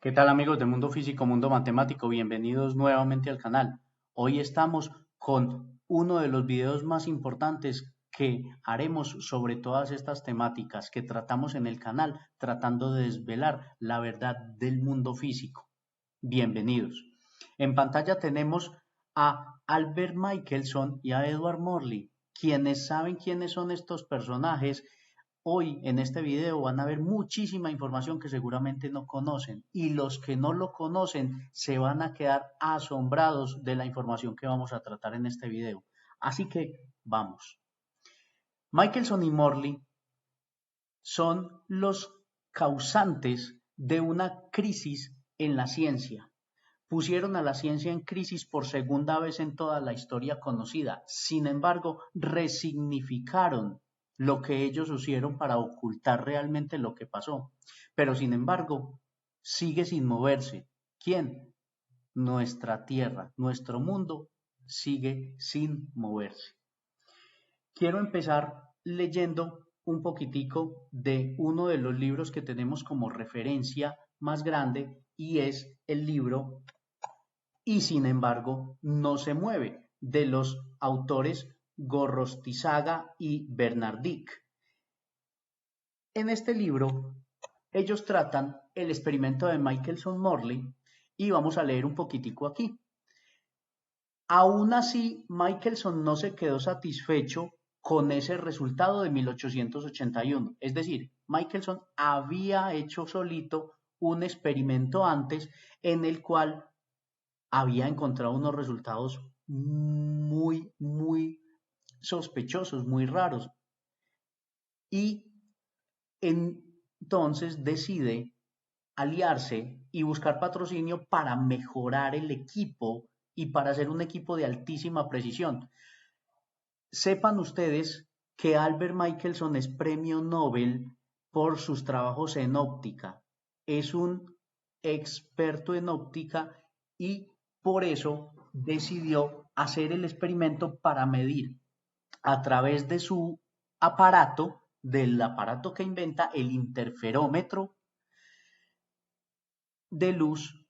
¿Qué tal amigos de Mundo Físico, Mundo Matemático? Bienvenidos nuevamente al canal. Hoy estamos con uno de los videos más importantes que haremos sobre todas estas temáticas que tratamos en el canal, tratando de desvelar la verdad del mundo físico. Bienvenidos. En pantalla tenemos a Albert Michelson y a Edward Morley. Quienes saben quiénes son estos personajes, hoy en este video van a ver muchísima información que seguramente no conocen, y los que no lo conocen se van a quedar asombrados de la información que vamos a tratar en este video. Así que vamos. Michelson y Morley son los causantes de una crisis en la ciencia. Pusieron a la ciencia en crisis por segunda vez en toda la historia conocida. Sin embargo, resignificaron lo que ellos hicieron para ocultar realmente lo que pasó. Pero sin embargo, sigue sin moverse. ¿Quién? Nuestra Tierra, nuestro mundo sigue sin moverse. Quiero empezar leyendo un poquitico de uno de los libros que tenemos como referencia más grande, y es el libro Y sin embargo no se mueve, de los autores Gorostizaga y Bernardic. En este libro ellos tratan el experimento de Michelson-Morley y vamos a leer un poquitico aquí. Aún así, Michelson no se quedó satisfecho con ese resultado de 1881. Es decir, Michelson había hecho solito un experimento antes en el cual había encontrado unos resultados muy sospechosos, muy raros. Y entonces decide aliarse y buscar patrocinio para mejorar el equipo y para hacer un equipo de altísima precisión. Sepan ustedes que Albert Michelson es premio Nobel por sus trabajos en óptica. Es un experto en óptica y por eso decidió hacer el experimento para medir a través de su aparato, del aparato que inventa, el interferómetro de luz,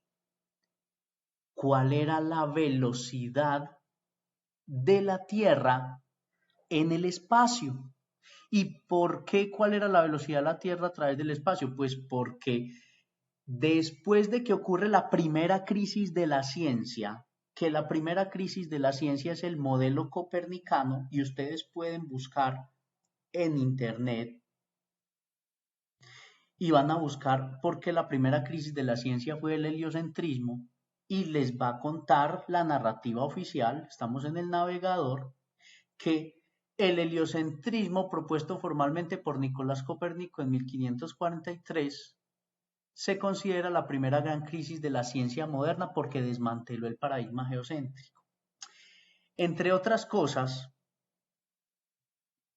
cuál era la velocidad de la Tierra en el espacio. ¿Y por qué? ¿Cuál era la velocidad de la Tierra a través del espacio? Pues porque después de que ocurre la primera crisis de la ciencia, que la primera crisis de la ciencia es el modelo copernicano, y ustedes pueden buscar en internet y van a buscar por qué la primera crisis de la ciencia fue el heliocentrismo, y les va a contar la narrativa oficial, estamos en el navegador, que el heliocentrismo propuesto formalmente por Nicolás Copérnico en 1543 se considera la primera gran crisis de la ciencia moderna porque desmanteló el paradigma geocéntrico. Entre otras cosas,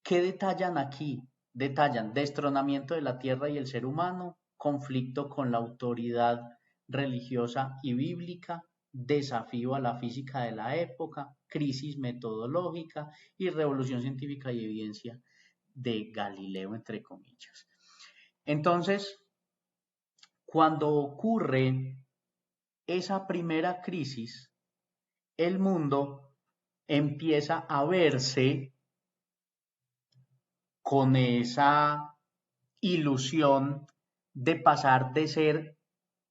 ¿qué detallan aquí? Detallan destronamiento de la tierra y el ser humano, conflicto con la autoridad religiosa y bíblica, desafío a la física de la época, crisis metodológica y revolución científica y evidencia de Galileo, entre comillas. Entonces, cuando ocurre esa primera crisis, el mundo empieza a verse con esa ilusión de pasar de ser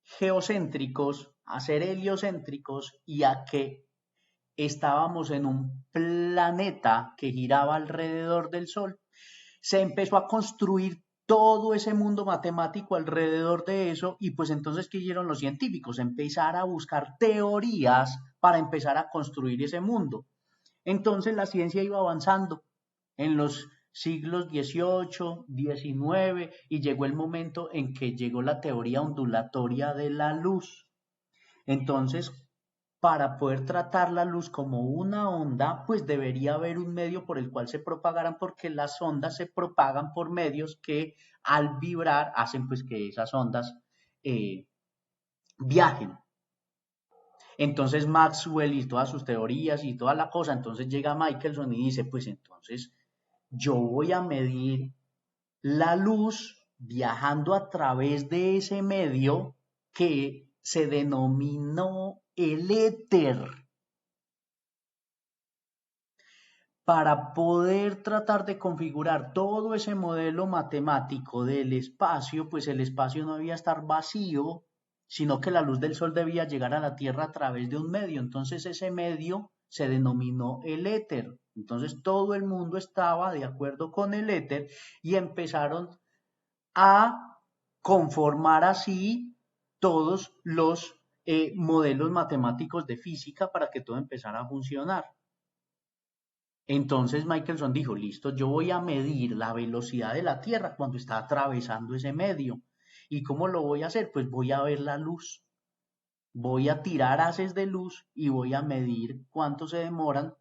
geocéntricos a ser heliocéntricos, y a que estábamos en un planeta que giraba alrededor del Sol. Se empezó a construir todo ese mundo matemático alrededor de eso, y pues entonces, ¿qué hicieron los científicos? Empezar a buscar teorías para empezar a construir ese mundo. Entonces la ciencia iba avanzando en los siglos XVIII, XIX, y llegó el momento en que llegó la teoría ondulatoria de la luz. Entonces, para poder tratar la luz como una onda, pues debería haber un medio por el cual se propagaran, porque las ondas se propagan por medios que al vibrar hacen pues que esas ondas viajen. Entonces Maxwell y todas sus teorías y toda la cosa, entonces llega Michelson y dice, pues entonces yo voy a medir la luz viajando a través de ese medio que se denominó el éter. Para poder tratar de configurar todo ese modelo matemático del espacio, pues el espacio no debía estar vacío, sino que la luz del sol debía llegar a la Tierra a través de un medio. Entonces ese medio se denominó el éter. Entonces todo el mundo estaba de acuerdo con el éter y empezaron a conformar así todos los modelos matemáticos de física para que todo empezara a funcionar. Entonces Michelson dijo, listo, yo voy a medir la velocidad de la Tierra cuando está atravesando ese medio. ¿Y cómo lo voy a hacer? Pues voy a ver la luz. Voy a tirar haces de luz y voy a medir cuánto se demoran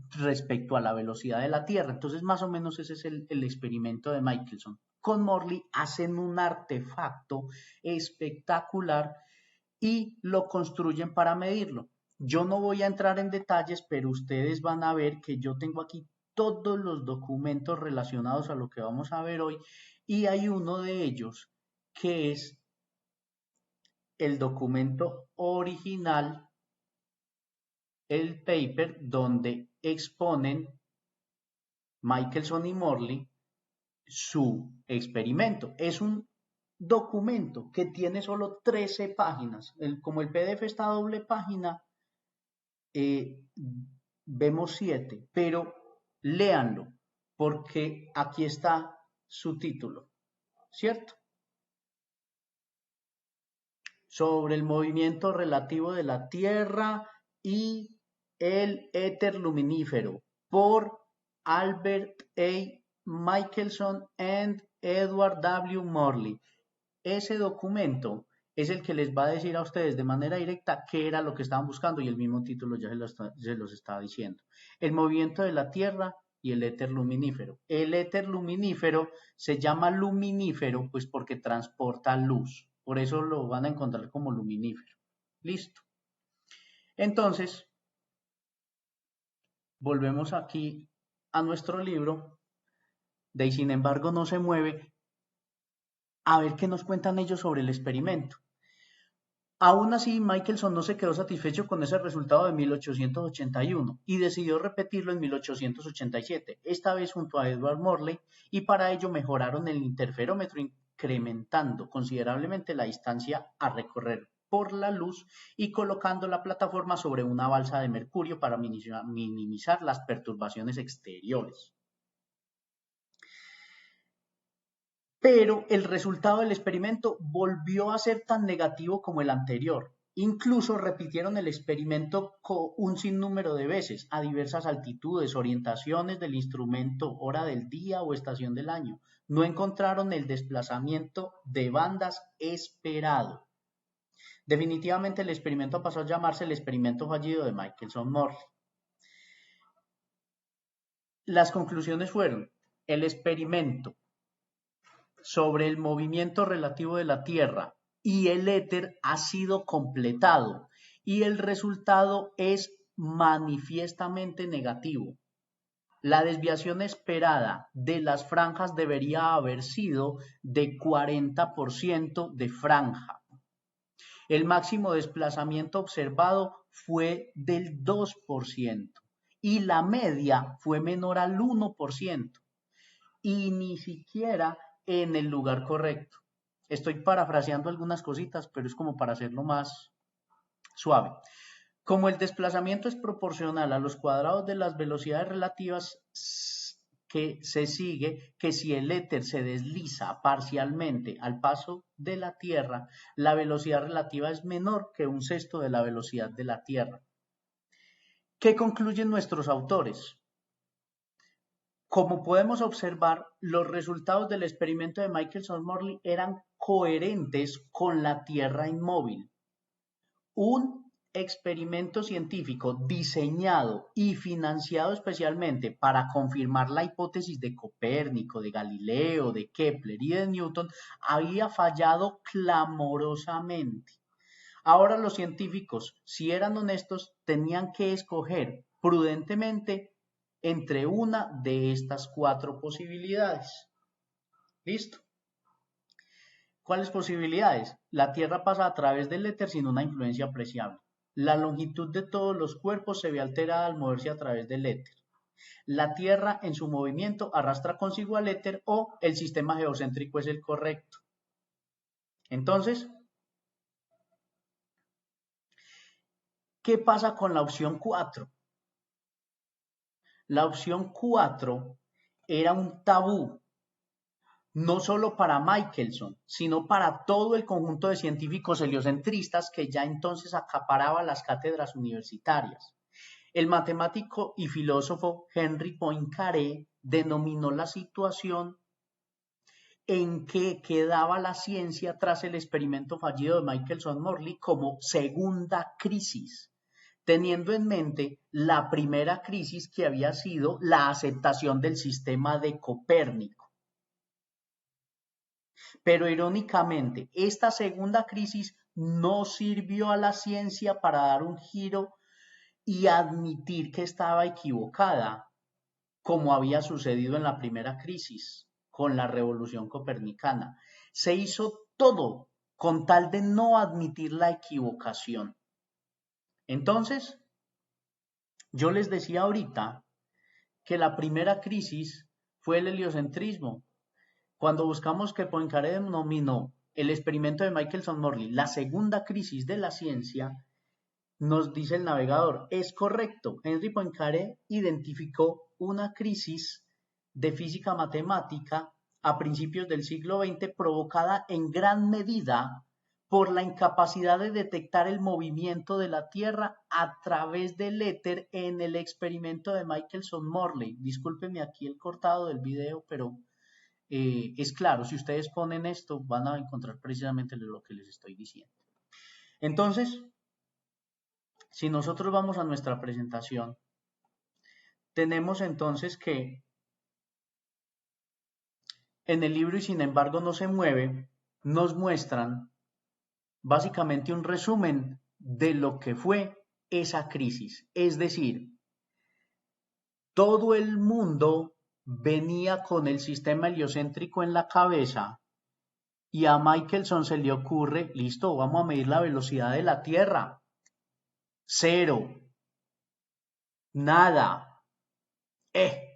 respecto a la velocidad de la Tierra. Entonces, más o menos ese es el experimento de Michelson. Con Morley hacen un artefacto espectacular y lo construyen para medirlo. Yo no voy a entrar en detalles, pero ustedes van a ver que yo tengo aquí todos los documentos relacionados a lo que vamos a ver hoy y hay uno de ellos que es el documento original, el paper donde exponen Michelson y Morley su experimento. Es un documento que tiene solo 13 páginas. Como el PDF está a doble página, vemos 7, pero léanlo, porque aquí está su título, ¿cierto? Sobre el movimiento relativo de la Tierra y el éter luminífero, por Albert A. Michelson and Edward W. Morley. Ese documento es el que les va a decir a ustedes de manera directa qué era lo que estaban buscando y el mismo título ya se los estaba diciendo. El movimiento de la Tierra y el éter luminífero. El éter luminífero se llama luminífero pues porque transporta luz. Por eso lo van a encontrar como luminífero. Listo. Entonces, volvemos aquí a nuestro libro de Y sin embargo no se mueve, a ver qué nos cuentan ellos sobre el experimento. Aún así, Michelson no se quedó satisfecho con ese resultado de 1881 y decidió repetirlo en 1887, esta vez junto a Edward Morley, y para ello mejoraron el interferómetro incrementando considerablemente la distancia a recorrer por la luz y colocando la plataforma sobre una balsa de mercurio para minimizar las perturbaciones exteriores. Pero el resultado del experimento volvió a ser tan negativo como el anterior. Incluso repitieron el experimento un sinnúmero de veces, a diversas altitudes, orientaciones del instrumento, hora del día o estación del año. No encontraron el desplazamiento de bandas esperado. Definitivamente el experimento pasó a llamarse el experimento fallido de Michelson-Morley. Las conclusiones fueron: el experimento sobre el movimiento relativo de la Tierra y el éter ha sido completado y el resultado es manifiestamente negativo. La desviación esperada de las franjas debería haber sido de 40% de franja. El máximo desplazamiento observado fue del 2% y la media fue menor al 1% y ni siquiera en el lugar correcto. Estoy parafraseando algunas cositas, pero es como para hacerlo más suave. Como el desplazamiento es proporcional a los cuadrados de las velocidades relativas, que se sigue que si el éter se desliza parcialmente al paso de la Tierra, la velocidad relativa es menor que un sexto de la velocidad de la Tierra. ¿Qué concluyen nuestros autores? Como podemos observar, los resultados del experimento de Michelson-Morley eran coherentes con la Tierra inmóvil. Un experimento científico diseñado y financiado especialmente para confirmar la hipótesis de Copérnico, de Galileo, de Kepler y de Newton había fallado clamorosamente. Ahora los científicos, si eran honestos, tenían que escoger prudentemente entre una de estas 4 posibilidades. ¿Listo? ¿Cuáles posibilidades? La Tierra pasa a través del éter sin una influencia apreciable. La longitud de todos los cuerpos se ve alterada al moverse a través del éter. La Tierra en su movimiento arrastra consigo al éter o el sistema geocéntrico es el correcto. Entonces, ¿qué pasa con la opción 4? La opción 4 era un tabú, no solo para Michelson, sino para todo el conjunto de científicos heliocentristas que ya entonces acaparaba las cátedras universitarias. El matemático y filósofo Henry Poincaré denominó la situación en que quedaba la ciencia tras el experimento fallido de Michelson-Morley como segunda crisis, teniendo en mente la primera crisis que había sido la aceptación del sistema de Copérnico. Pero irónicamente, esta segunda crisis no sirvió a la ciencia para dar un giro y admitir que estaba equivocada, como había sucedido en la primera crisis con la revolución copernicana. Se hizo todo con tal de no admitir la equivocación. Entonces, yo les decía ahorita que la primera crisis fue el heliocentrismo. Cuando buscamos que Poincaré denominó el experimento de Michelson-Morley la segunda crisis de la ciencia, nos dice el navegador, es correcto. Henry Poincaré identificó una crisis de física matemática a principios del siglo XX provocada en gran medida por la incapacidad de detectar el movimiento de la Tierra a través del éter en el experimento de Michelson-Morley. Discúlpenme aquí el cortado del video, pero es claro, si ustedes ponen esto van a encontrar precisamente lo que les estoy diciendo. Entonces, si nosotros vamos a nuestra presentación, tenemos entonces que en el libro y sin embargo no se mueve, nos muestran básicamente un resumen de lo que fue esa crisis. Es decir, todo el mundo venía con el sistema heliocéntrico en la cabeza y a Michelson se le ocurre, listo, vamos a medir la velocidad de la Tierra. 0. Nada.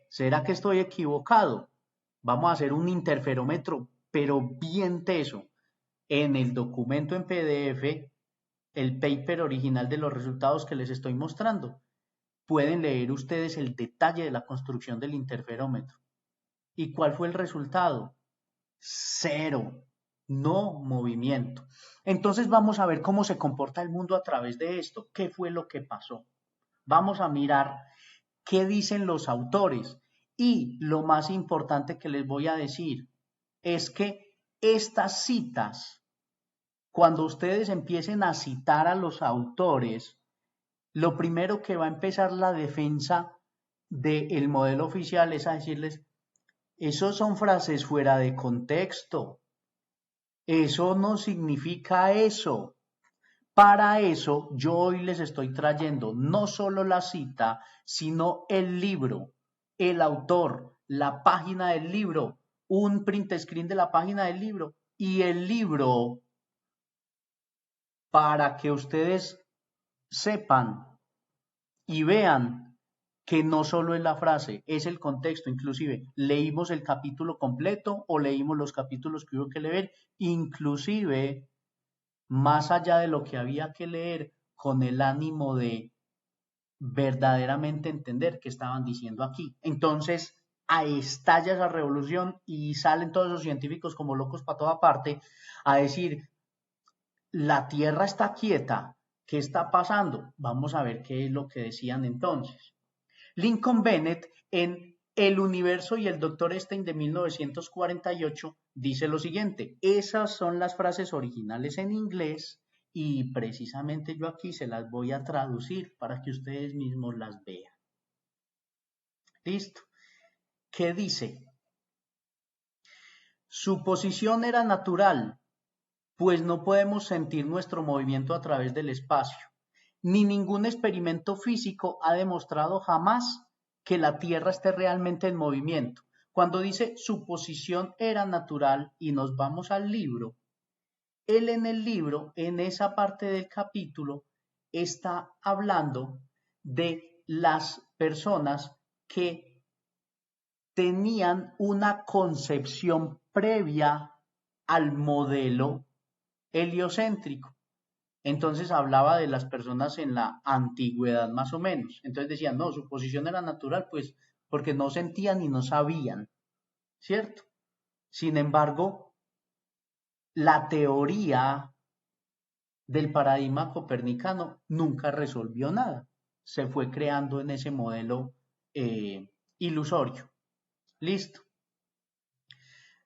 ¿Será que estoy equivocado? Vamos a hacer un interferómetro, pero bien teso. En el documento en PDF, el paper original de los resultados que les estoy mostrando, pueden leer ustedes el detalle de la construcción del interferómetro. ¿Y cuál fue el resultado? 0. No movimiento. Entonces vamos a ver cómo se comporta el mundo a través de esto. ¿Qué fue lo que pasó? Vamos a mirar qué dicen los autores. Y lo más importante que les voy a decir es que estas citas, cuando ustedes empiecen a citar a los autores, lo primero que va a empezar la defensa del modelo oficial es a decirles, eso son frases fuera de contexto, eso no significa eso. Para eso yo hoy les estoy trayendo no solo la cita, sino el libro, el autor, la página del libro, un print screen de la página del libro y el libro para que ustedes sepan y vean que no solo es la frase, es el contexto. Inclusive leímos el capítulo completo o leímos los capítulos que hubo que leer, inclusive más allá de lo que había que leer con el ánimo de verdaderamente entender qué estaban diciendo aquí. Entonces, ahí estalla esa revolución y salen todos los científicos como locos para toda parte a decir, la Tierra está quieta, ¿qué está pasando? Vamos a ver qué es lo que decían entonces. Lincoln Bennett en El universo y el Dr. Stein de 1948 dice lo siguiente, esas son las frases originales en inglés y precisamente yo aquí se las voy a traducir para que ustedes mismos las vean. ¿Listo? ¿Qué dice? Su posición era natural, pues no podemos sentir nuestro movimiento a través del espacio, ni ningún experimento físico ha demostrado jamás que la Tierra esté realmente en movimiento. Cuando dice su posición era natural y nos vamos al libro, él en el libro, en esa parte del capítulo, está hablando de las personas que tenían una concepción previa al modelo heliocéntrico. Entonces hablaba de las personas en la antigüedad más o menos. Entonces decían, no, su posición era natural, pues porque no sentían y no sabían, ¿cierto? Sin embargo, la teoría del paradigma copernicano nunca resolvió nada. Se fue creando en ese modelo ilusorio. Listo.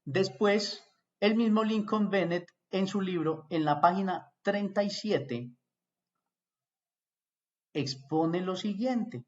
Después, el mismo Lincoln Bennett en su libro, en la página 37, expone lo siguiente.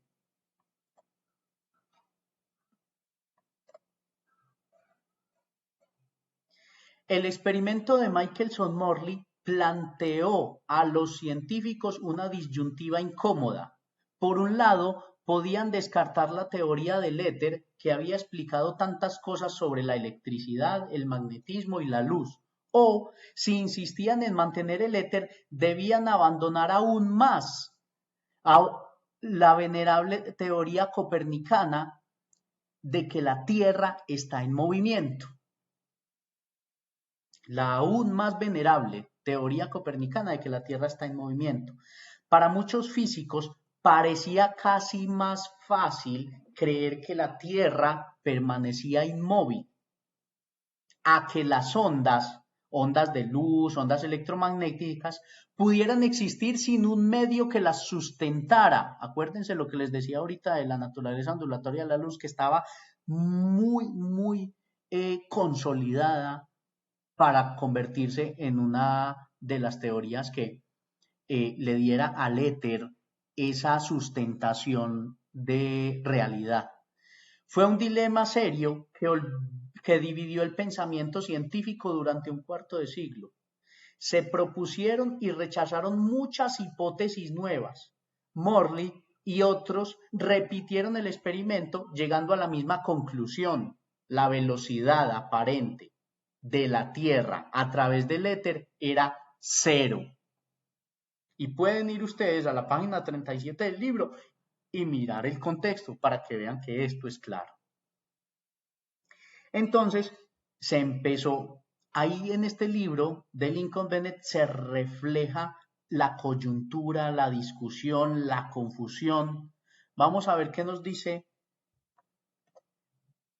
El experimento de Michelson-Morley planteó a los científicos una disyuntiva incómoda. Por un lado, podían descartar la teoría del éter que había explicado tantas cosas sobre la electricidad, el magnetismo y la luz. O, si insistían en mantener el éter, debían abandonar aún más a la venerable teoría copernicana de que la Tierra está en movimiento. La aún más venerable teoría copernicana de que la Tierra está en movimiento. Para muchos físicos parecía casi más fácil creer que la Tierra permanecía inmóvil a que las ondas de luz, ondas electromagnéticas, pudieran existir sin un medio que las sustentara. Acuérdense lo que les decía ahorita de la naturaleza ondulatoria de la luz, que estaba muy consolidada para convertirse en una de las teorías que le diera al éter esa sustentación de realidad. Fue un dilema serio que dividió el pensamiento científico durante un cuarto de siglo. Se propusieron y rechazaron muchas hipótesis nuevas. Morley y otros repitieron el experimento llegando a la misma conclusión: la velocidad aparente de la Tierra a través del éter era cero. Y pueden ir ustedes a la página 37 del libro y mirar el contexto para que vean que esto es claro. Entonces, se empezó, ahí en este libro de Lincoln Bennett se refleja la coyuntura, la discusión, la confusión. Vamos a ver qué nos dice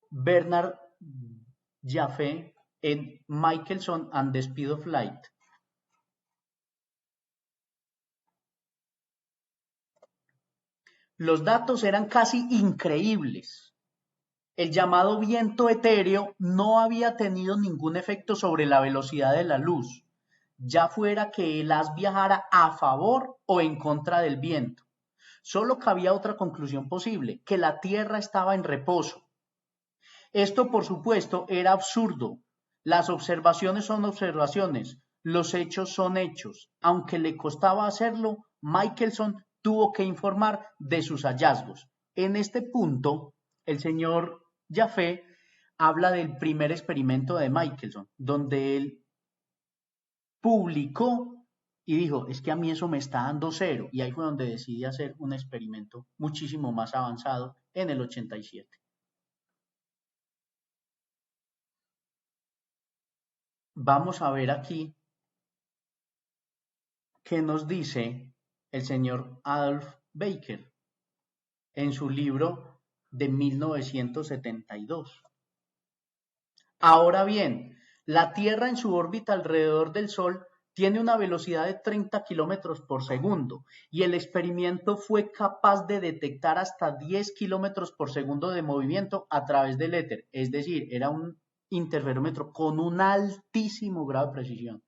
Bernard Jaffe en Michelson and the Speed of Light. Los datos eran casi increíbles. El llamado viento etéreo no había tenido ningún efecto sobre la velocidad de la luz, ya fuera que el haz viajara a favor o en contra del viento. Solo cabía otra conclusión posible: que la Tierra estaba en reposo. Esto, por supuesto, era absurdo. Las observaciones son observaciones, los hechos son hechos. Aunque le costaba hacerlo, Michelson tuvo que informar de sus hallazgos. En este punto, el señor Jaffe habla del primer experimento de Michelson, donde él publicó y dijo, es que a mí eso me está dando cero. Y ahí fue donde decidí hacer un experimento muchísimo más avanzado en el 87. Vamos a ver aquí qué nos dice el señor Adolf Baker en su libro de 1972. Ahora bien, la Tierra en su órbita alrededor del Sol tiene una velocidad de 30 kilómetros por segundo y el experimento fue capaz de detectar hasta 10 kilómetros por segundo de movimiento a través del éter, es decir, era un interferómetro con un altísimo grado de precisión.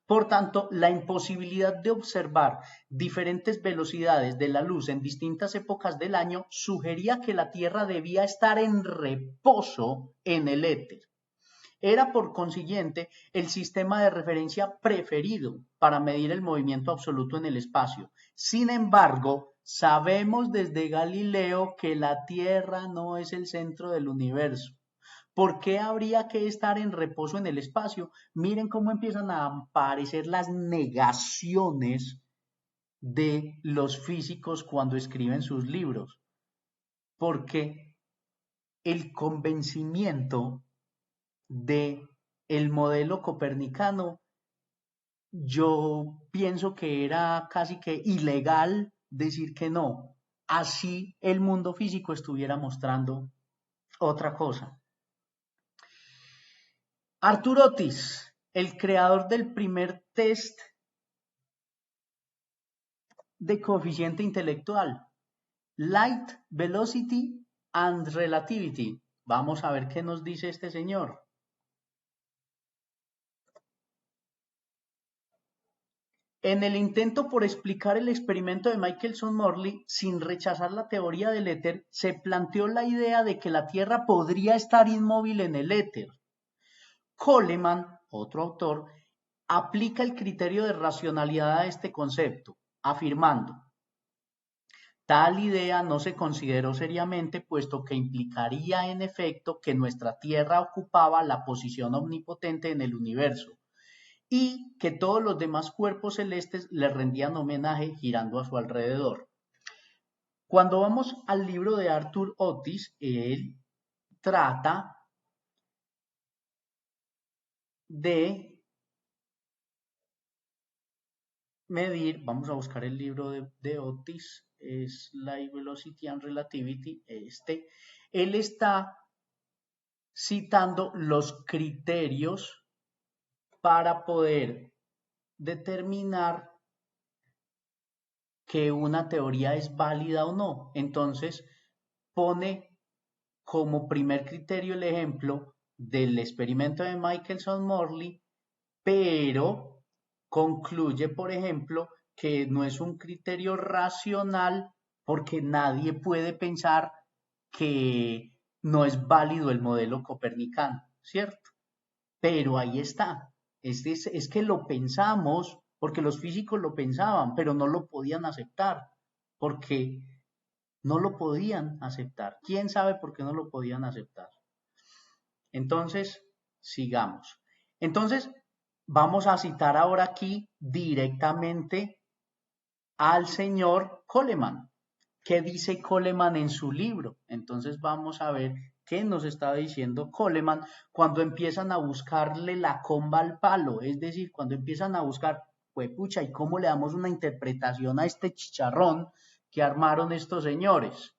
Por tanto, la imposibilidad de observar diferentes velocidades de la luz en distintas épocas del año sugería que la Tierra debía estar en reposo en el éter. Era, por consiguiente, el sistema de referencia preferido para medir el movimiento absoluto en el espacio. Sin embargo, sabemos desde Galileo que la Tierra no es el centro del universo. ¿Por qué habría que estar en reposo en el espacio? Miren cómo empiezan a aparecer las negaciones de los físicos cuando escriben sus libros, porque el convencimiento de el modelo copernicano, yo pienso que era casi que ilegal decir que no, así el mundo físico estuviera mostrando otra cosa. Arthur Otis, el creador del primer test de coeficiente intelectual, Light, Velocity and Relativity. Vamos a ver qué nos dice este señor. En el intento por explicar el experimento de Michelson-Morley, sin rechazar la teoría del éter, se planteó la idea de que la Tierra podría estar inmóvil en el éter. Coleman, otro autor, aplica el criterio de racionalidad a este concepto, afirmando: tal idea no se consideró seriamente, puesto que implicaría en efecto que nuestra Tierra ocupaba la posición omnipotente en el universo, y que todos los demás cuerpos celestes le rendían homenaje girando a su alrededor. Cuando vamos al libro de Arthur Otis, él trata de medir, vamos a buscar el libro de Otis, es Light, Velocity and Relativity, él está citando los criterios para poder determinar que una teoría es válida o no. Entonces, pone como primer criterio el ejemplo del experimento de Michelson-Morley, pero concluye, por ejemplo, que no es un criterio racional porque nadie puede pensar que no es válido el modelo copernicano, ¿cierto? Pero ahí está. Es que lo pensamos porque los físicos lo pensaban, pero no lo podían aceptar, porque no lo podían aceptar. ¿Quién sabe por qué no lo podían aceptar? Entonces, sigamos. Entonces, vamos a citar ahora aquí directamente al señor Coleman. ¿Qué dice Coleman en su libro? Entonces vamos a ver qué nos está diciendo Coleman cuando empiezan a buscarle la comba al palo, es decir, cuando empiezan a buscar, pues pucha, ¿y cómo le damos una interpretación a este chicharrón que armaron estos señores?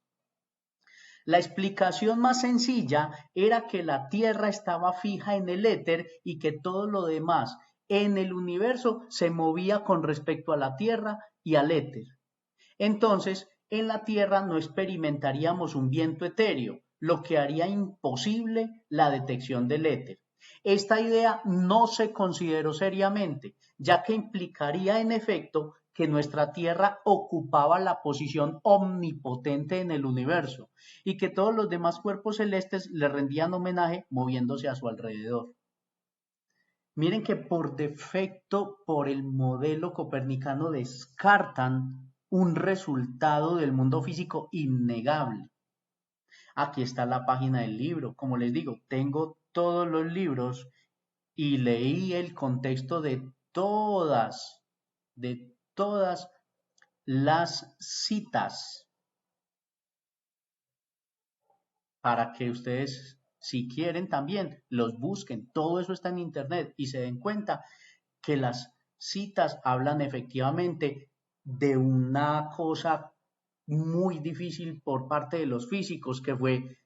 La explicación más sencilla era que la Tierra estaba fija en el éter y que todo lo demás en el universo se movía con respecto a la Tierra y al éter. Entonces, en la Tierra no experimentaríamos un viento etéreo, lo que haría imposible la detección del éter. Esta idea no se consideró seriamente, ya que implicaría en efecto que nuestra Tierra ocupaba la posición omnipotente en el universo y que todos los demás cuerpos celestes le rendían homenaje moviéndose a su alrededor. Miren que por defecto, por el modelo copernicano, descartan un resultado del mundo físico innegable. Aquí está la página del libro. Como les digo, tengo todos los libros y leí el contexto de todas las citas para que ustedes, si quieren también, los busquen. Todo eso está en internet y se den cuenta que las citas hablan efectivamente de una cosa muy difícil por parte de los físicos, que fue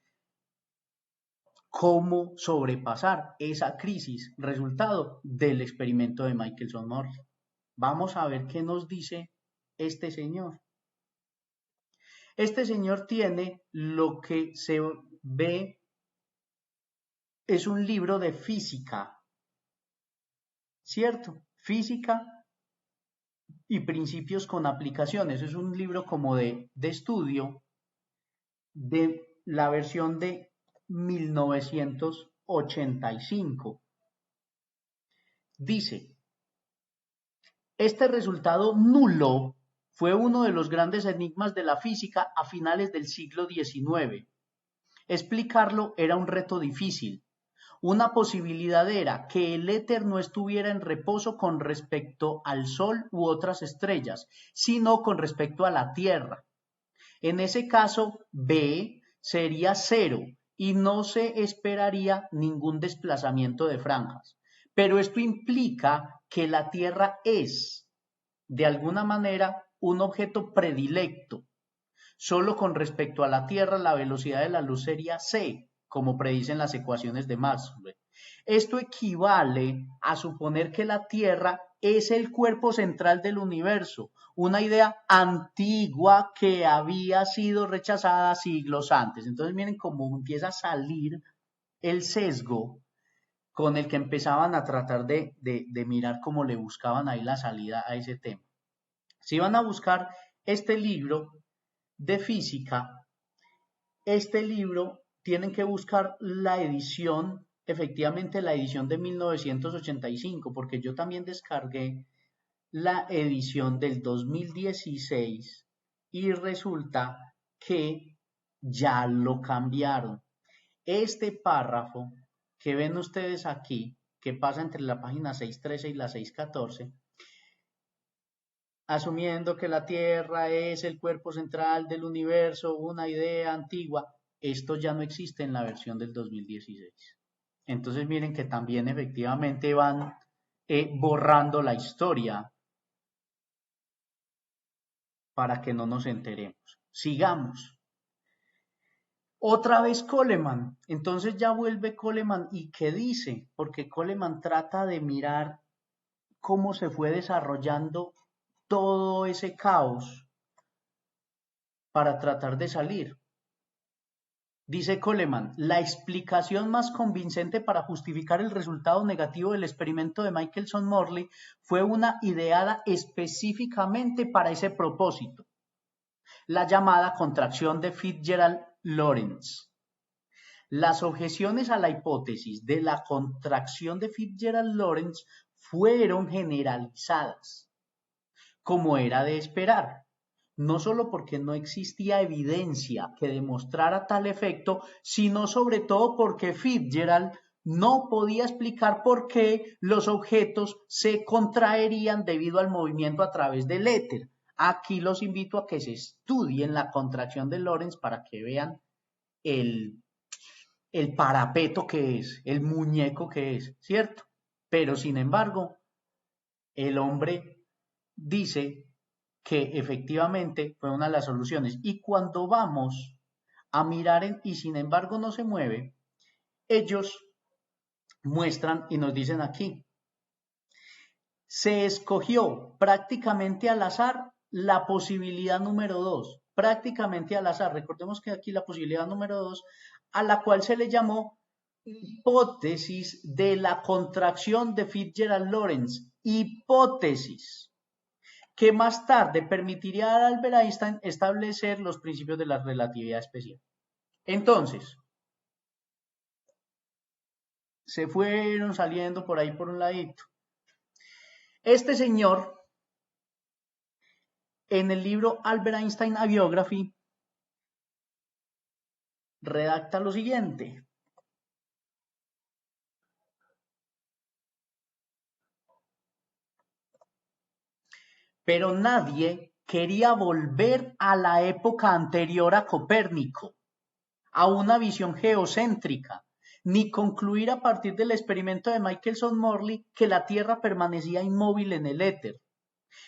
cómo sobrepasar esa crisis resultado del experimento de Michelson-Morley. Vamos a ver qué nos dice este señor. Este señor tiene lo que se ve, es un libro de física, ¿cierto? Física y principios con aplicaciones. Es un libro como de estudio de la versión de 1985. Dice: este resultado nulo fue uno de los grandes enigmas de la física a finales del siglo XIX. Explicarlo era un reto difícil. Una posibilidad era que el éter no estuviera en reposo con respecto al Sol u otras estrellas, sino con respecto a la Tierra. En ese caso, B sería cero y no se esperaría ningún desplazamiento de franjas. Pero esto implica que la Tierra es, de alguna manera, un objeto predilecto. Solo con respecto a la Tierra, la velocidad de la luz sería c, como predicen las ecuaciones de Maxwell. Esto equivale a suponer que la Tierra es el cuerpo central del universo, una idea antigua que había sido rechazada siglos antes. Entonces miren cómo empieza a salir el sesgo con el que empezaban a tratar de mirar cómo le buscaban ahí la salida a ese tema. Si van a buscar este libro de física, este libro tienen que buscar la edición, efectivamente la edición de 1985, porque yo también descargué la edición del 2016 y resulta que ya lo cambiaron. Este párrafo que ven ustedes aquí, que pasa entre la página 613 y la 614, asumiendo que la Tierra es el cuerpo central del universo, una idea antigua, esto ya no existe en la versión del 2016. Entonces miren que también efectivamente van borrando la historia para que no nos enteremos. Sigamos. Otra vez Coleman. Entonces ya vuelve Coleman y ¿qué dice? Porque Coleman trata de mirar cómo se fue desarrollando todo ese caos para tratar de salir. Dice Coleman, la explicación más convincente para justificar el resultado negativo del experimento de Michelson-Morley fue una ideada específicamente para ese propósito, la llamada contracción de Fitzgerald-Lorentz. Las objeciones a la hipótesis de la contracción de Fitzgerald-Lorentz fueron generalizadas, como era de esperar, no solo porque no existía evidencia que demostrara tal efecto, sino sobre todo porque Fitzgerald no podía explicar por qué los objetos se contraerían debido al movimiento a través del éter. Aquí los invito a que se estudien la contracción de Lorentz para que vean el parapeto que es, el muñeco que es, ¿cierto? Pero sin embargo, el hombre dice que efectivamente fue una de las soluciones. Y cuando vamos a mirar y sin embargo no se mueve, ellos muestran y nos dicen aquí, se escogió prácticamente al azar la posibilidad número 2, prácticamente al azar. Recordemos que aquí la posibilidad número 2, a la cual se le llamó hipótesis de la contracción de Fitzgerald-Lorentz, hipótesis, que más tarde permitiría a Albert Einstein establecer los principios de la relatividad especial. Entonces, se fueron saliendo por ahí por un ladito. Este señor, en el libro Albert Einstein A Biography, redacta lo siguiente. Pero nadie quería volver a la época anterior a Copérnico, a una visión geocéntrica, ni concluir a partir del experimento de Michelson-Morley que la Tierra permanecía inmóvil en el éter.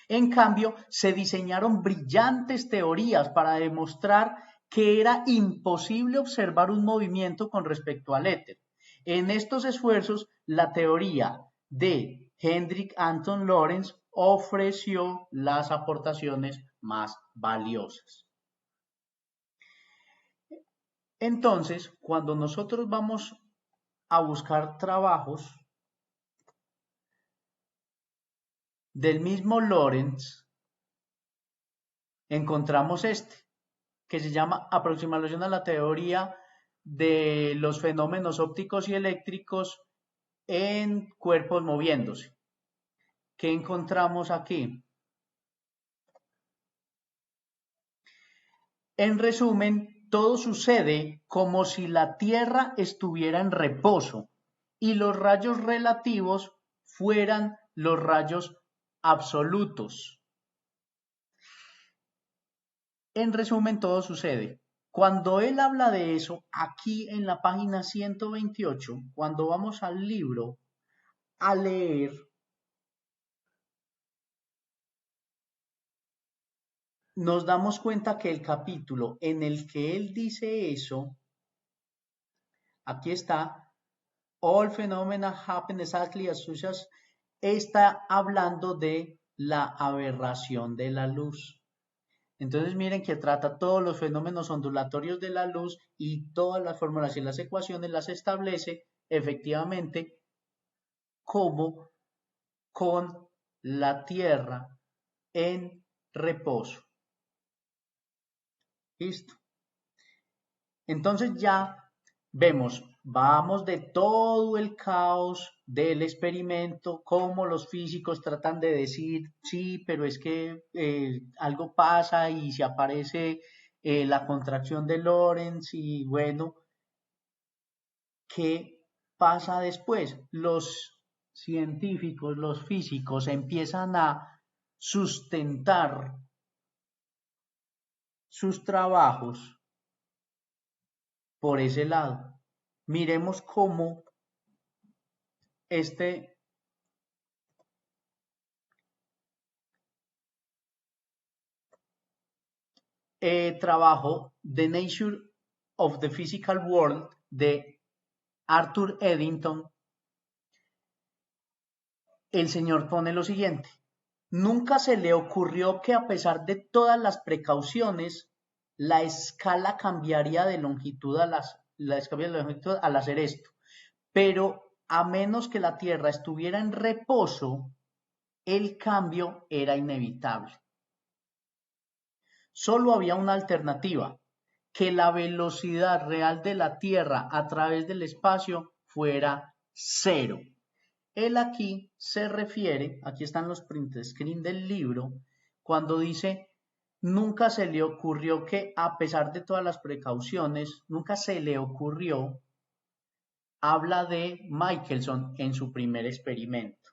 En cambio, se diseñaron brillantes teorías para demostrar que era imposible observar un movimiento con respecto al éter. En estos esfuerzos, la teoría de Hendrik Anton Lorentz ofreció las aportaciones más valiosas. Entonces, cuando nosotros vamos a buscar trabajos del mismo Lorentz, encontramos este, que se llama Aproximación a la teoría de los fenómenos ópticos y eléctricos en cuerpos moviéndose. ¿Qué encontramos aquí? En resumen, todo sucede como si la Tierra estuviera en reposo y los rayos relativos fueran los rayos absolutos. En resumen, todo sucede. Cuando él habla de eso, aquí en la página 128, cuando vamos al libro a leer, nos damos cuenta que el capítulo en el que él dice eso, aquí está, all phenomena happen exactly as such as, está hablando de la aberración de la luz. Entonces miren que trata todos los fenómenos ondulatorios de la luz y todas las fórmulas y las ecuaciones las establece efectivamente como con la Tierra en reposo. ¿Listo? Entonces ya vemos, vamos de todo el caos del experimento, cómo los físicos tratan de decir, sí, pero es que algo pasa y se aparece la contracción de Lorentz y bueno, ¿qué pasa después? Los científicos, los físicos empiezan a sustentar sus trabajos por ese lado. Miremos cómo este trabajo, The Nature of the Physical World, de Arthur Eddington, el señor pone lo siguiente: nunca se le ocurrió que a pesar de todas las precauciones, la escala cambiaría de longitud al hacer esto. Pero a menos que la Tierra estuviera en reposo, el cambio era inevitable. Solo había una alternativa: que la velocidad real de la Tierra a través del espacio fuera cero. Él aquí se refiere, aquí están los print screen del libro, cuando dice, nunca se le ocurrió que a pesar de todas las precauciones, nunca se le ocurrió, habla de Michelson en su primer experimento,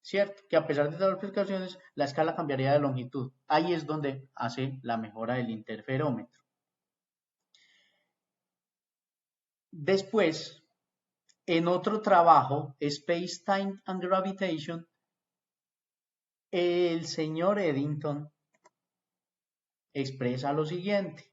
¿cierto? Que a pesar de todas las precauciones, la escala cambiaría de longitud. Ahí es donde hace la mejora del interferómetro. Después, en otro trabajo, Space, Time and Gravitation, el señor Eddington expresa lo siguiente: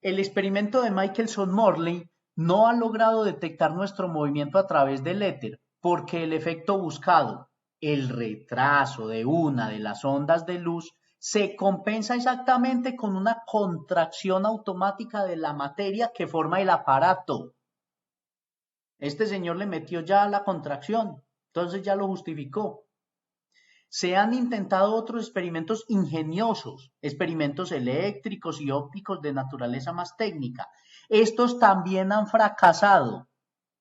el experimento de Michelson-Morley no ha logrado detectar nuestro movimiento a través del éter, porque el efecto buscado, el retraso de una de las ondas de luz, se compensa exactamente con una contracción automática de la materia que forma el aparato. Este señor le metió ya la contracción, entonces ya lo justificó. Se han intentado otros experimentos ingeniosos, experimentos eléctricos y ópticos de naturaleza más técnica. Estos también han fracasado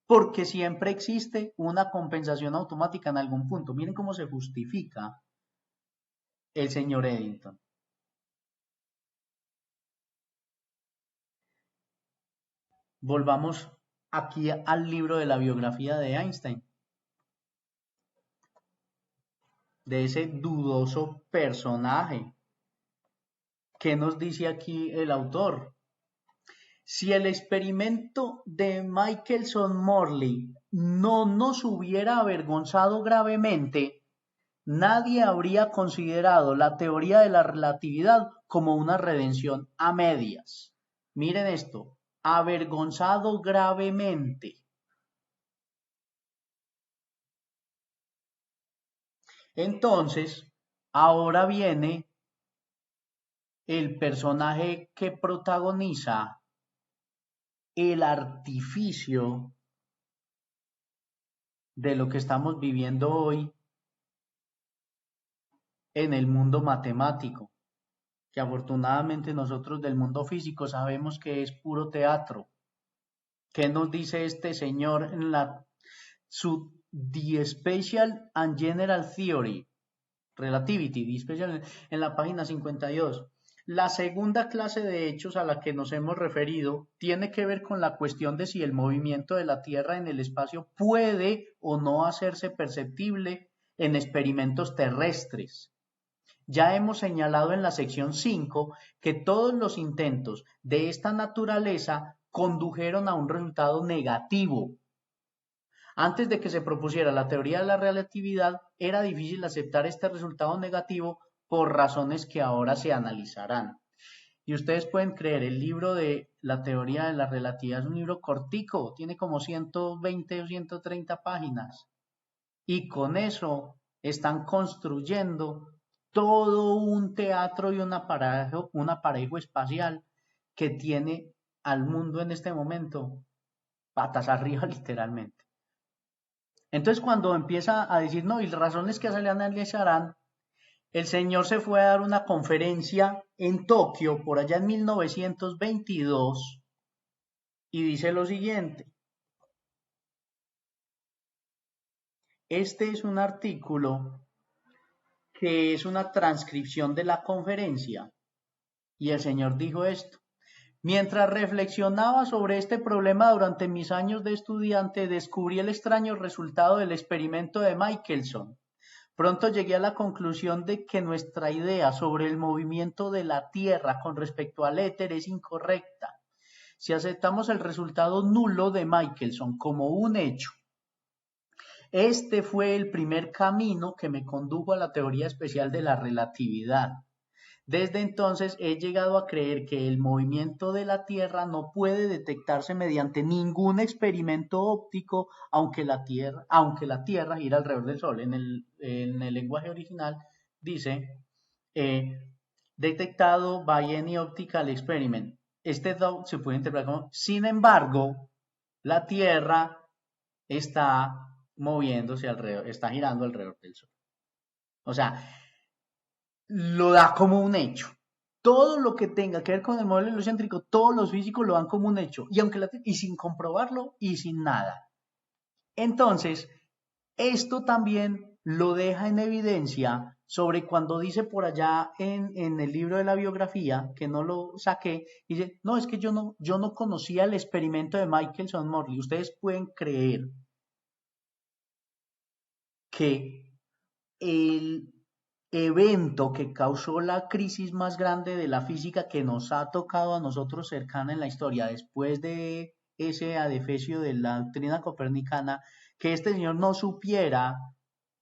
porque siempre existe una compensación automática en algún punto. Miren cómo se justifica el señor Eddington. Volvamos aquí al libro de la biografía de Einstein, de ese dudoso personaje. ¿Qué nos dice aquí el autor? Si el experimento de Michelson-Morley no nos hubiera avergonzado gravemente, nadie habría considerado la teoría de la relatividad como una redención a medias. Miren esto, avergonzado gravemente. Entonces, ahora viene el personaje que protagoniza el artificio de lo que estamos viviendo hoy en el mundo matemático, que afortunadamente nosotros del mundo físico sabemos que es puro teatro. ¿Qué nos dice este señor en su The Special and General Theory? Relativity, dice en la página 52. La segunda clase de hechos a la que nos hemos referido tiene que ver con la cuestión de si el movimiento de la Tierra en el espacio puede o no hacerse perceptible en experimentos terrestres. Ya hemos señalado en la sección 5 que todos los intentos de esta naturaleza condujeron a un resultado negativo. Antes de que se propusiera la teoría de la relatividad, era difícil aceptar este resultado negativo por razones que ahora se analizarán. Y ustedes pueden creer, el libro de la teoría de la relatividad es un libro cortico, tiene como 120 o 130 páginas. Y con eso están construyendo todo un teatro y un aparejo espacial que tiene al mundo en este momento patas arriba literalmente. Entonces cuando empieza a decir, no, y las razones que se le analizarán, el señor se fue a dar una conferencia en Tokio por allá en 1922 y dice lo siguiente. Este es un artículo que es una transcripción de la conferencia y el señor dijo esto. Mientras reflexionaba sobre este problema durante mis años de estudiante, descubrí el extraño resultado del experimento de Michelson. Pronto llegué a la conclusión de que nuestra idea sobre el movimiento de la Tierra con respecto al éter es incorrecta. Si aceptamos el resultado nulo de Michelson como un hecho, este fue el primer camino que me condujo a la teoría especial de la relatividad. Desde entonces he llegado a creer que el movimiento de la Tierra no puede detectarse mediante ningún experimento óptico, aunque la Tierra gira alrededor del Sol. En el lenguaje original dice detectado by any optical experiment. Este se puede interpretar como, sin embargo, la Tierra está moviéndose alrededor, está girando alrededor del Sol. O sea, lo da como un hecho. Todo lo que tenga que ver con el modelo heliocéntrico, todos los físicos lo dan como un hecho, y sin comprobarlo y sin nada. Entonces, esto también lo deja en evidencia sobre cuando dice por allá en el libro de la biografía, que no lo saqué, dice, no, es que yo no conocía el experimento de Michelson-Morley. Ustedes pueden creer que el evento que causó la crisis más grande de la física que nos ha tocado a nosotros cercana en la historia, después de ese adefesio de la doctrina copernicana, que este señor no supiera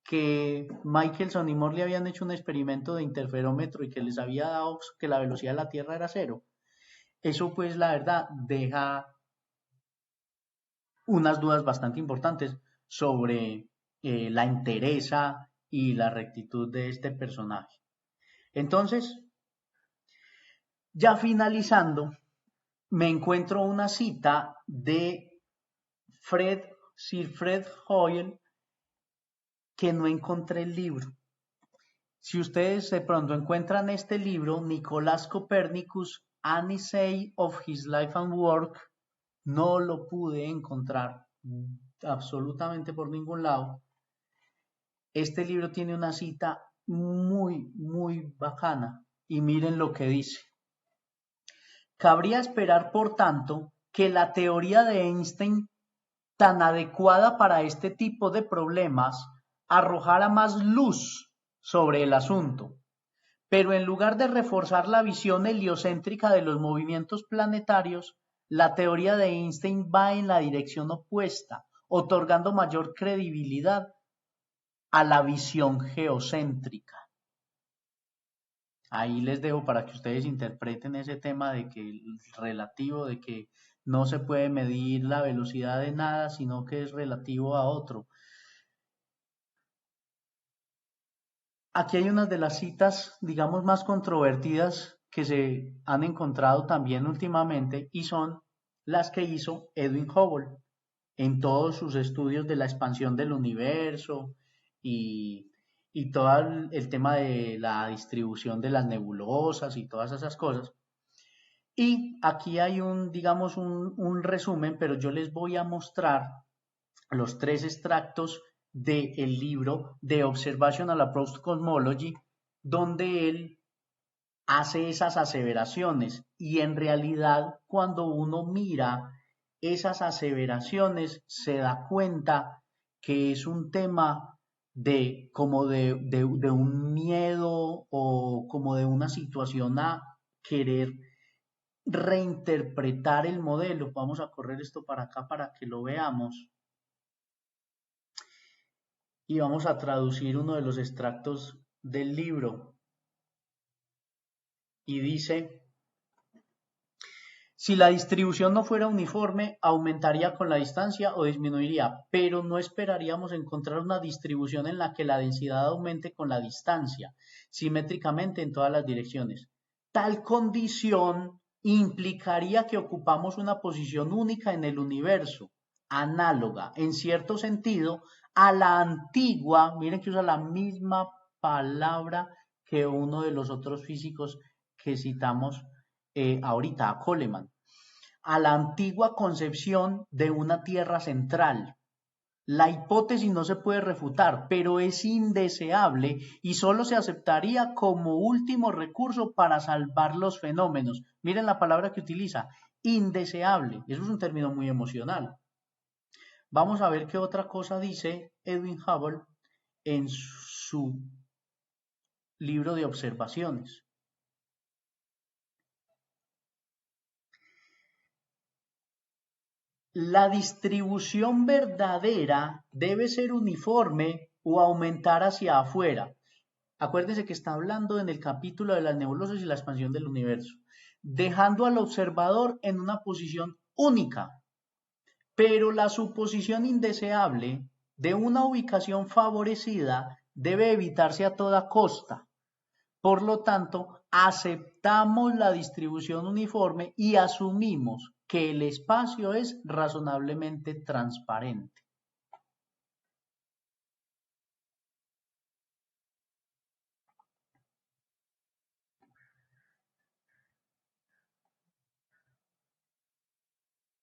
que Michelson y Morley habían hecho un experimento de interferómetro y que les había dado que la velocidad de la Tierra era cero. Eso pues la verdad deja unas dudas bastante importantes sobre la entereza y la rectitud de este personaje. Entonces, ya finalizando, me encuentro una cita de Sir Fred Hoyle que no encontré el libro. Si ustedes de pronto encuentran este libro, Nicolás Copernicus, An Essay of His Life and Work, no lo pude encontrar absolutamente por ningún lado. Este libro tiene una cita muy, muy bacana y miren lo que dice. Cabría esperar, por tanto, que la teoría de Einstein, tan adecuada para este tipo de problemas, arrojara más luz sobre el asunto. Pero en lugar de reforzar la visión heliocéntrica de los movimientos planetarios, la teoría de Einstein va en la dirección opuesta, otorgando mayor credibilidad a la visión geocéntrica. Ahí les dejo para que ustedes interpreten ese tema de que el relativo, de que no se puede medir la velocidad de nada, sino que es relativo a otro. Aquí hay unas de las citas, digamos, más controvertidas que se han encontrado también últimamente y son las que hizo Edwin Hubble en todos sus estudios de la expansión del universo y todo el tema de la distribución de las nebulosas y todas esas cosas. Y aquí hay digamos, un resumen, pero yo les voy a mostrar los tres extractos del libro de Observational Approach to Cosmology, donde él hace esas aseveraciones y en realidad cuando uno mira esas aseveraciones se da cuenta que es un tema de como de un miedo o como de una situación a querer reinterpretar el modelo. Vamos a correr esto para acá para que lo veamos y vamos a traducir uno de los extractos del libro y dice: si la distribución no fuera uniforme, aumentaría con la distancia o disminuiría, pero no esperaríamos encontrar una distribución en la que la densidad aumente con la distancia, simétricamente en todas las direcciones. Tal condición implicaría que ocupamos una posición única en el universo, análoga, en cierto sentido, a la antigua, miren que usa la misma palabra que uno de los otros físicos que citamos ahorita, a Coleman, a la antigua concepción de una Tierra central. La hipótesis no se puede refutar, pero es indeseable y solo se aceptaría como último recurso para salvar los fenómenos. Miren la palabra que utiliza, indeseable. Eso es un término muy emocional. Vamos a ver qué otra cosa dice Edwin Hubble en su libro de observaciones. La distribución verdadera debe ser uniforme o aumentar hacia afuera. Acuérdense que está hablando en el capítulo de las nebulosas y la expansión del universo, dejando al observador en una posición única, pero la suposición indeseable de una ubicación favorecida debe evitarse a toda costa. Por lo tanto, aceptamos la distribución uniforme y asumimos que el espacio es razonablemente transparente.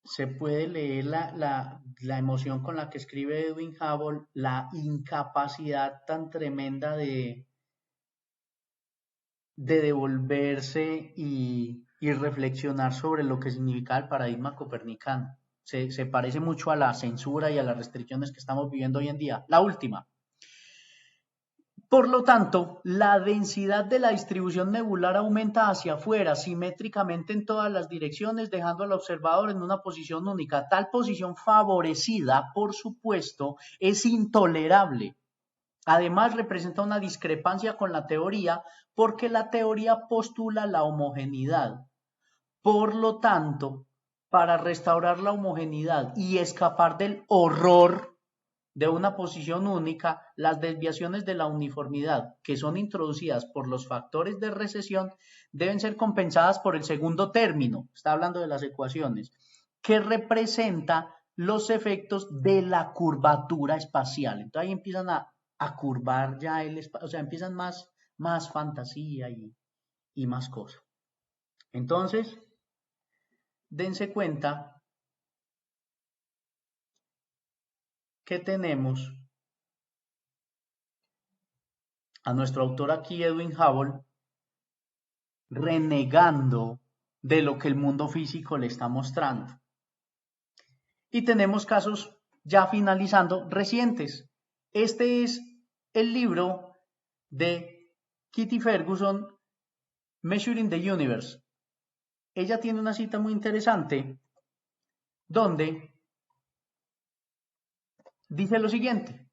Se puede leer la emoción con la que escribe Edwin Hubble, la incapacidad tan tremenda de devolverse y reflexionar sobre lo que significa el paradigma copernicano. Se parece mucho a la censura y a las restricciones que estamos viviendo hoy en día. La última. Por lo tanto, la densidad de la distribución nebular aumenta hacia afuera, simétricamente en todas las direcciones, dejando al observador en una posición única. Tal posición favorecida, por supuesto, es intolerable. Además, representa una discrepancia con la teoría, porque la teoría postula la homogeneidad. Por lo tanto, para restaurar la homogeneidad y escapar del horror de una posición única, las desviaciones de la uniformidad que son introducidas por los factores de recesión deben ser compensadas por el segundo término, está hablando de las ecuaciones, que representa los efectos de la curvatura espacial. Entonces ahí empiezan a curvar ya el espacio, o sea, empiezan más fantasía y más cosas. Entonces, dense cuenta que tenemos a nuestro autor aquí, Edwin Hubble, renegando de lo que el mundo físico le está mostrando. Y tenemos casos ya finalizando recientes. Este es el libro de Kitty Ferguson, Measuring the Universe. Ella tiene una cita muy interesante donde dice lo siguiente: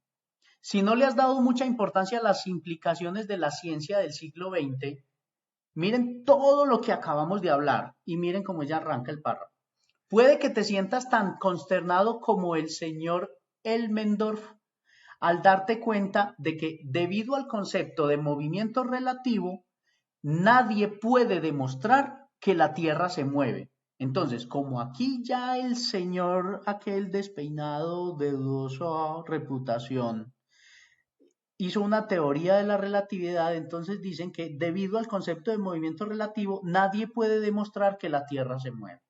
si no le has dado mucha importancia a las implicaciones de la ciencia del siglo XX, miren todo lo que acabamos de hablar y miren cómo ella arranca el párrafo. Puede que te sientas tan consternado como el señor Elmendorf al darte cuenta de que, debido al concepto de movimiento relativo, nadie puede demostrar que la Tierra se mueve. Entonces, como aquí ya el señor aquel despeinado de dudosa reputación hizo una teoría de la relatividad, entonces dicen que debido al concepto de movimiento relativo, nadie puede demostrar que la Tierra se mueve.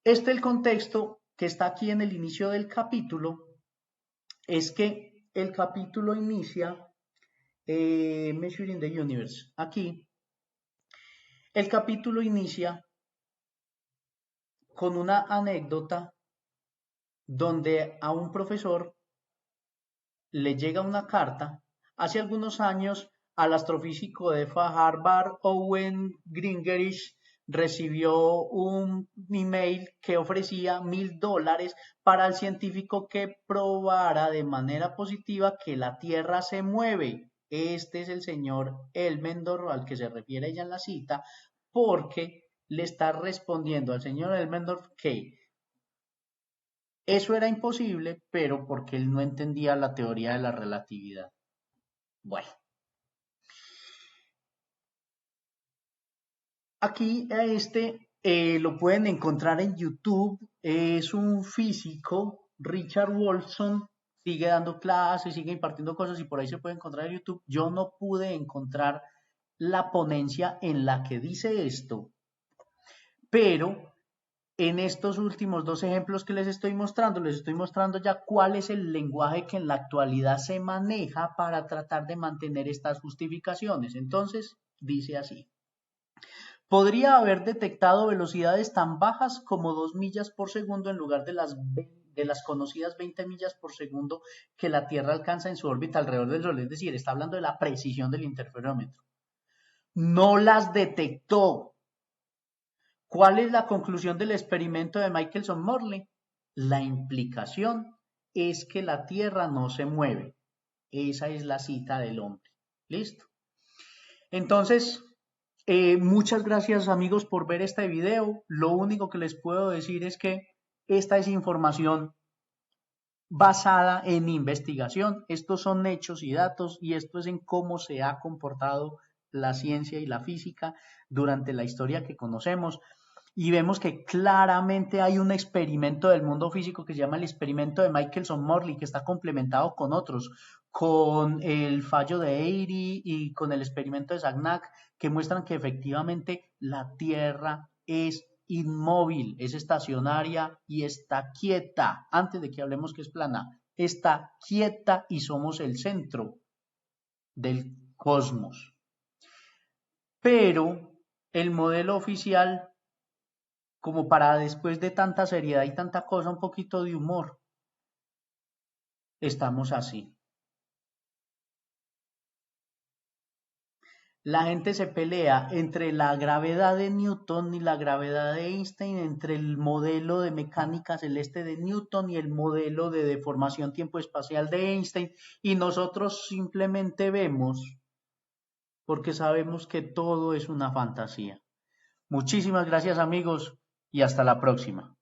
Este es el contexto que está aquí en el inicio del capítulo, es que el capítulo inicia Measuring the Universe. Aquí, el capítulo inicia con una anécdota donde a un profesor le llega una carta. Hace algunos años, al astrofísico de Harvard, Owen Gingerich, recibió un email que ofrecía $1000 para el científico que probara de manera positiva que la Tierra se mueve. Este es el señor Elmendorf al que se refiere ella en la cita, porque le está respondiendo al señor Elmendorf que eso era imposible, pero porque él no entendía la teoría de la relatividad. Bueno, aquí a lo pueden encontrar en YouTube. Es un físico, Richard Wolfson, sigue dando clases, sigue impartiendo cosas y por ahí se puede encontrar en YouTube. Yo no pude encontrar la ponencia en la que dice esto, pero en estos últimos dos ejemplos que les estoy mostrando ya cuál es el lenguaje que en la actualidad se maneja para tratar de mantener estas justificaciones. Entonces, dice así. Podría haber detectado velocidades tan bajas como 2 millas por segundo en lugar de las conocidas 20 millas por segundo que la Tierra alcanza en su órbita alrededor del Sol. Es decir, está hablando de la precisión del interferómetro. No las detectó. ¿Cuál es la conclusión del experimento de Michelson-Morley? La implicación es que la Tierra no se mueve. Esa es la cita del hombre. ¿Listo? Entonces, muchas gracias amigos por ver este video. Lo único que les puedo decir es que esta es información basada en investigación. Estos son hechos y datos y esto es en cómo se ha comportado la ciencia y la física durante la historia que conocemos. Y vemos que claramente hay un experimento del mundo físico que se llama el experimento de Michelson-Morley, que está complementado con otros, con el fallo de Airy y con el experimento de Sagnac, que muestran que efectivamente la Tierra es inmóvil, es estacionaria y está quieta. Antes de que hablemos que es plana, está quieta y somos el centro del cosmos. Pero el modelo oficial, como para después de tanta seriedad y tanta cosa, un poquito de humor, estamos así. La gente se pelea entre la gravedad de Newton y la gravedad de Einstein, entre el modelo de mecánica celeste de Newton y el modelo de deformación tiempo espacial de Einstein, y nosotros simplemente vemos porque sabemos que todo es una fantasía. Muchísimas gracias amigos y hasta la próxima.